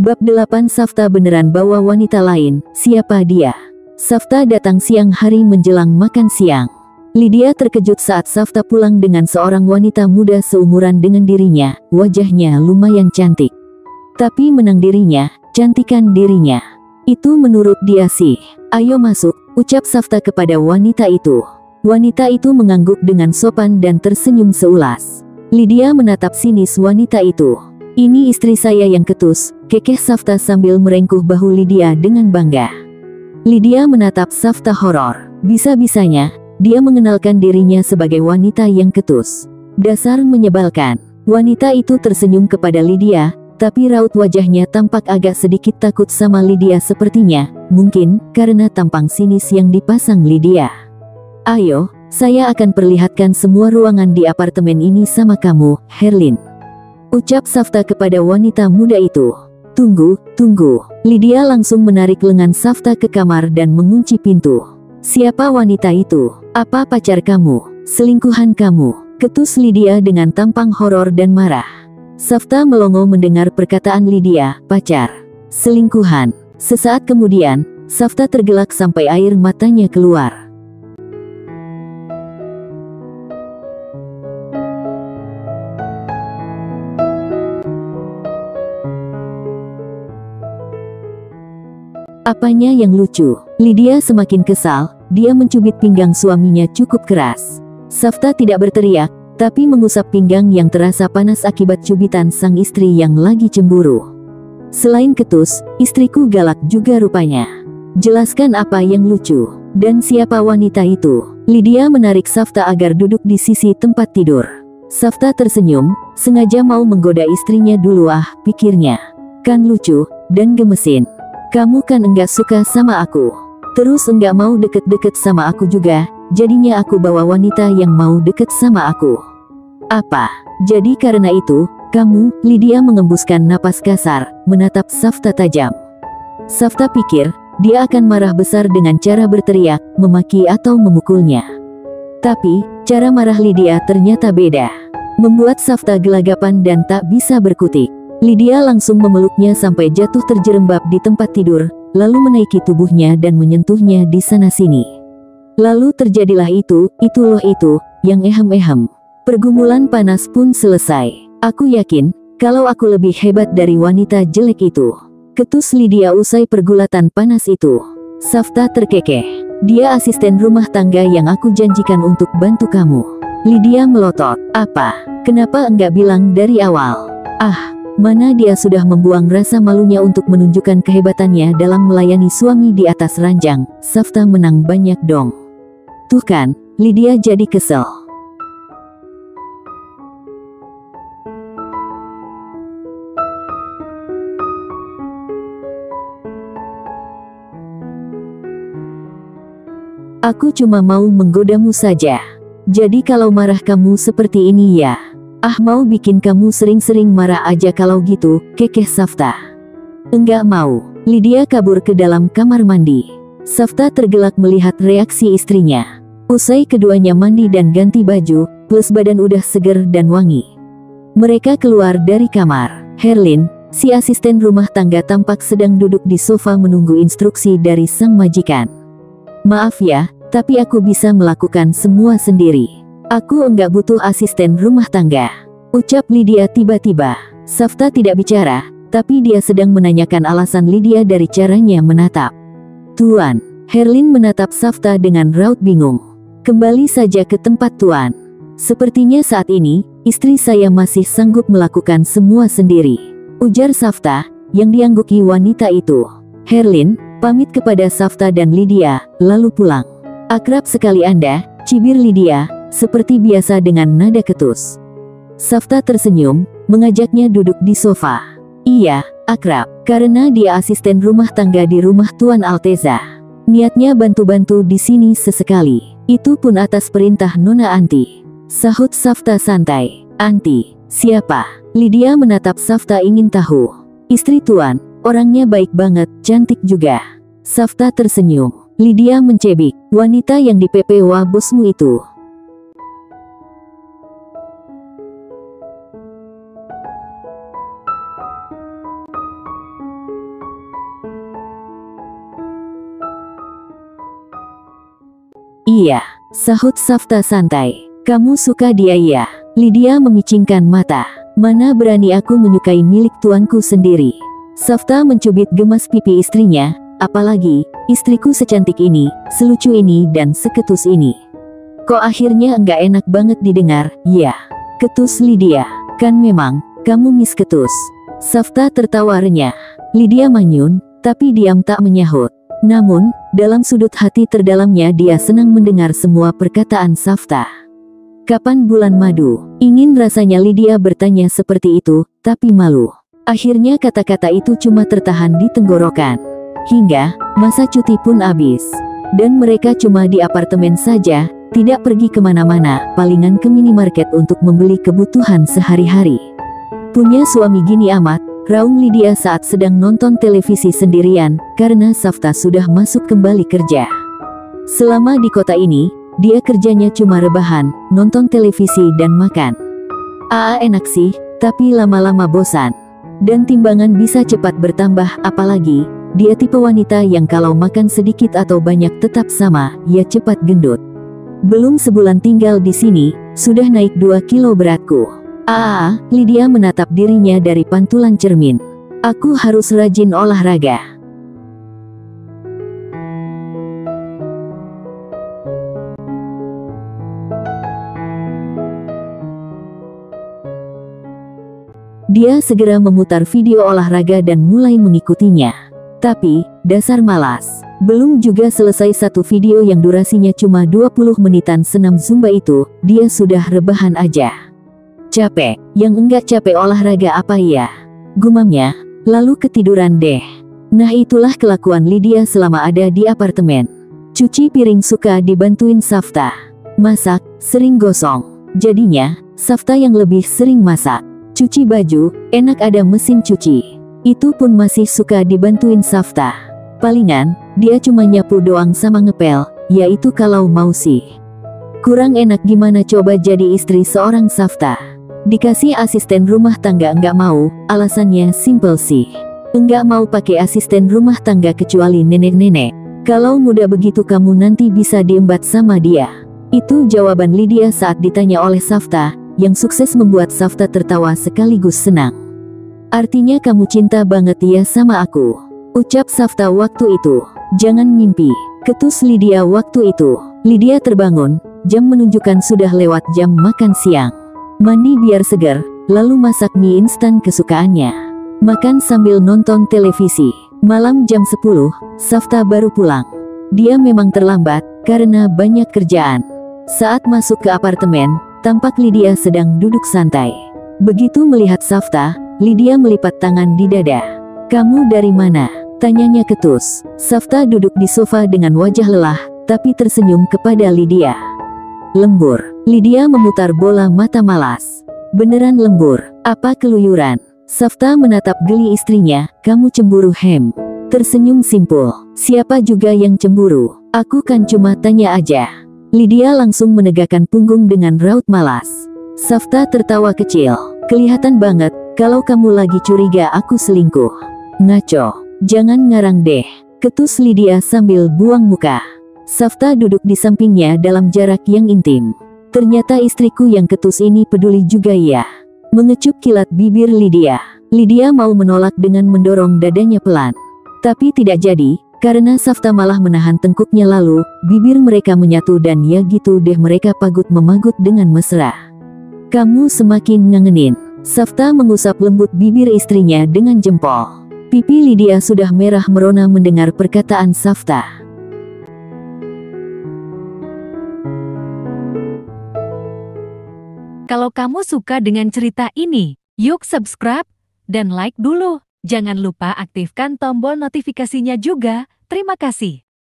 Bab 8 Safta beneran bawa wanita lain, siapa dia? Safta datang siang hari menjelang makan siang. Lydia terkejut saat Safta pulang dengan seorang wanita muda seumuran dengan dirinya, wajahnya lumayan cantik. Tapi menang dirinya, cantikan dirinya. Itu menurut dia sih. Ayo masuk, ucap Safta kepada wanita itu. Wanita itu mengangguk dengan sopan dan tersenyum seulas. Lydia menatap sinis wanita itu. Ini istri saya yang ketus, kekeh Safta sambil merengkuh bahu Lydia dengan bangga. Lydia menatap Safta horor. Bisa-bisanya, dia mengenalkan dirinya sebagai wanita yang ketus. Dasar menyebalkan. Wanita itu tersenyum kepada Lydia, tapi raut wajahnya tampak agak sedikit takut sama Lydia sepertinya, mungkin karena tampang sinis yang dipasang Lydia. Ayo, saya akan perlihatkan semua ruangan di apartemen ini sama kamu, Herlin. Ucap Safta kepada wanita muda itu. Tunggu, tunggu. Lydia langsung menarik lengan Safta ke kamar dan mengunci pintu. Siapa wanita itu? Apa pacar kamu? Selingkuhan kamu? Ketus Lydia dengan tampang horor dan marah. Safta melongo mendengar perkataan Lydia, pacar. Selingkuhan. Sesaat kemudian, Safta tergelak sampai air matanya keluar. Apanya yang lucu? Lydia semakin kesal, dia mencubit pinggang suaminya cukup keras. Safta tidak berteriak, tapi mengusap pinggang yang terasa panas akibat cubitan sang istri yang lagi cemburu. Selain ketus, istriku galak juga rupanya. Jelaskan apa yang lucu, dan siapa wanita itu? Lydia menarik Safta agar duduk di sisi tempat tidur. Safta tersenyum, sengaja mau menggoda istrinya dulu pikirnya. Kan lucu, dan gemesin. Kamu kan enggak suka sama aku. Terus enggak mau deket-deket sama aku juga, jadinya aku bawa wanita yang mau deket sama aku. Apa? Jadi karena itu, kamu? Lydia mengembuskan napas kasar, menatap Safta tajam. Safta pikir, dia akan marah besar dengan cara berteriak, memaki atau memukulnya. Tapi, cara marah Lydia ternyata beda. Membuat Safta gelagapan dan tak bisa berkutik. Lydia langsung memeluknya sampai jatuh terjerembab di tempat tidur, lalu menaiki tubuhnya dan menyentuhnya di sana-sini. Lalu terjadilah itu loh itu, yang ehem-ehem. Pergumulan panas pun selesai. Aku yakin, kalau aku lebih hebat dari wanita jelek itu. Ketus Lydia usai pergulatan panas itu. Safta terkekeh. Dia asisten rumah tangga yang aku janjikan untuk bantu kamu. Lydia melotot. Apa? Kenapa enggak bilang dari awal? Mana dia sudah membuang rasa malunya untuk menunjukkan kehebatannya dalam melayani suami di atas ranjang. Safta menang banyak dong. Tuh kan, Lydia jadi kesel. Aku cuma mau menggodamu saja. Jadi kalau marah kamu seperti ini ya. Mau bikin kamu sering-sering marah aja kalau gitu, kekeh Safta. Enggak mau. Lydia kabur ke dalam kamar mandi. Safta tergelak melihat reaksi istrinya. Usai keduanya mandi dan ganti baju, plus badan udah seger dan wangi. Mereka keluar dari kamar. Herlin, si asisten rumah tangga tampak sedang duduk di sofa menunggu instruksi dari sang majikan. Maaf ya, tapi aku bisa melakukan semua sendiri. Aku enggak butuh asisten rumah tangga. Ucap Lydia tiba-tiba. Safta tidak bicara, tapi dia sedang menanyakan alasan Lydia dari caranya menatap. Tuan. Herlin menatap Safta dengan raut bingung. Kembali saja ke tempat Tuan. Sepertinya saat ini, istri saya masih sanggup melakukan semua sendiri. Ujar Safta, yang diangguki wanita itu. Herlin, pamit kepada Safta dan Lydia, lalu pulang. Akrab sekali Anda, cibir Lydia, seperti biasa dengan nada ketus. Safta tersenyum, mengajaknya duduk di sofa. Iya, akrab, karena dia asisten rumah tangga di rumah Tuan Alteza. Niatnya bantu-bantu di sini sesekali. Itu pun atas perintah Nona Anti. Sahut Safta santai. Anti, siapa? Lydia menatap Safta ingin tahu. Istri Tuan, orangnya baik banget, cantik juga. Safta tersenyum. Lydia mencebik, wanita yang di PPWA bosmu itu. Iya, sahut Safta santai. Kamu suka dia ya? Lydia memicingkan mata. Mana berani aku menyukai milik tuanku sendiri. Safta mencubit gemas pipi istrinya. Apalagi, istriku secantik ini, selucu ini dan seketus ini. Kok akhirnya enggak enak banget didengar, ya? Ketus Lydia, kan memang, kamu Miss Ketus. Safta tertawa renyah. Lydia manyun, tapi diam tak menyahut. Namun, dalam sudut hati terdalamnya dia senang mendengar semua perkataan Safta. Kapan bulan madu? Ingin rasanya Lydia bertanya seperti itu, tapi malu. Akhirnya kata-kata itu cuma tertahan di tenggorokan. Hingga, masa cuti pun habis. Dan mereka cuma di apartemen saja, tidak pergi kemana-mana, palingan ke minimarket untuk membeli kebutuhan sehari-hari. Punya suami gini amat, raung Lydia saat sedang nonton televisi sendirian, karena Safta sudah masuk kembali kerja. Selama di kota ini, dia kerjanya cuma rebahan, nonton televisi dan makan. Enak sih, tapi lama-lama bosan. Dan timbangan bisa cepat bertambah, apalagi, dia tipe wanita yang kalau makan sedikit atau banyak tetap sama, ya cepat gendut. Belum sebulan tinggal di sini, sudah naik 2 kilo beratku. Lydia menatap dirinya dari pantulan cermin. Aku harus rajin olahraga. Dia segera memutar video olahraga dan mulai mengikutinya. Tapi, dasar malas. Belum juga selesai satu video yang durasinya cuma 20 menitan senam Zumba itu, dia sudah rebahan aja. Capek, yang enggak capek olahraga apa ya? Gumamnya, lalu ketiduran deh. Nah itulah kelakuan Lydia selama ada di apartemen. Cuci piring suka dibantuin Safta. Masak, sering gosong. Jadinya, Safta yang lebih sering masak. Cuci baju, enak ada mesin cuci. Itu pun masih suka dibantuin Safta. Palingan, dia cuma nyapu doang sama ngepel, yaitu kalau mau sih. Kurang enak gimana coba jadi istri seorang Safta. Dikasih asisten rumah tangga enggak mau, alasannya simple sih. Enggak mau pakai asisten rumah tangga kecuali nenek-nenek. Kalau muda begitu kamu nanti bisa diembat sama dia. Itu jawaban Lydia saat ditanya oleh Safta, yang sukses membuat Safta tertawa sekaligus senang. Artinya kamu cinta banget ya sama aku, ucap Safta waktu itu. Jangan mimpi, ketus Lydia waktu itu. Lydia terbangun, jam menunjukkan sudah lewat jam makan siang. Mandi biar segar, lalu masak mie instan kesukaannya. Makan sambil nonton televisi. Malam jam 10, Safta baru pulang. Dia memang terlambat, karena banyak kerjaan. Saat masuk ke apartemen, tampak Lydia sedang duduk santai. Begitu melihat Safta, Lydia melipat tangan di dada. Kamu dari mana? Tanyanya ketus. Safta duduk di sofa dengan wajah lelah, tapi tersenyum kepada Lydia. Lembur. Lydia memutar bola mata malas. Beneran lembur? Apa keluyuran? Safta menatap geli istrinya. Kamu cemburu hem? Tersenyum simpul. Siapa juga yang cemburu? Aku kan cuma tanya aja. Lydia langsung menegakkan punggung dengan raut malas. Safta tertawa kecil. Kelihatan banget, kalau kamu lagi curiga aku selingkuh. Ngaco. Jangan ngarang deh, ketus Lydia sambil buang muka. Safta duduk di sampingnya dalam jarak yang intim. Ternyata istriku yang ketus ini peduli juga ya. Mengecup kilat bibir Lydia. Lydia mau menolak dengan mendorong dadanya pelan. Tapi tidak jadi, karena Safta malah menahan tengkuknya lalu, bibir mereka menyatu dan ya gitu deh mereka pagut-memagut dengan mesra. Kamu semakin ngangenin. Safta mengusap lembut bibir istrinya dengan jempol. Pipi Lydia sudah merah merona mendengar perkataan Safta. Kalau kamu suka dengan cerita ini, yuk subscribe dan like dulu. Jangan lupa aktifkan tombol notifikasinya juga. Terima kasih.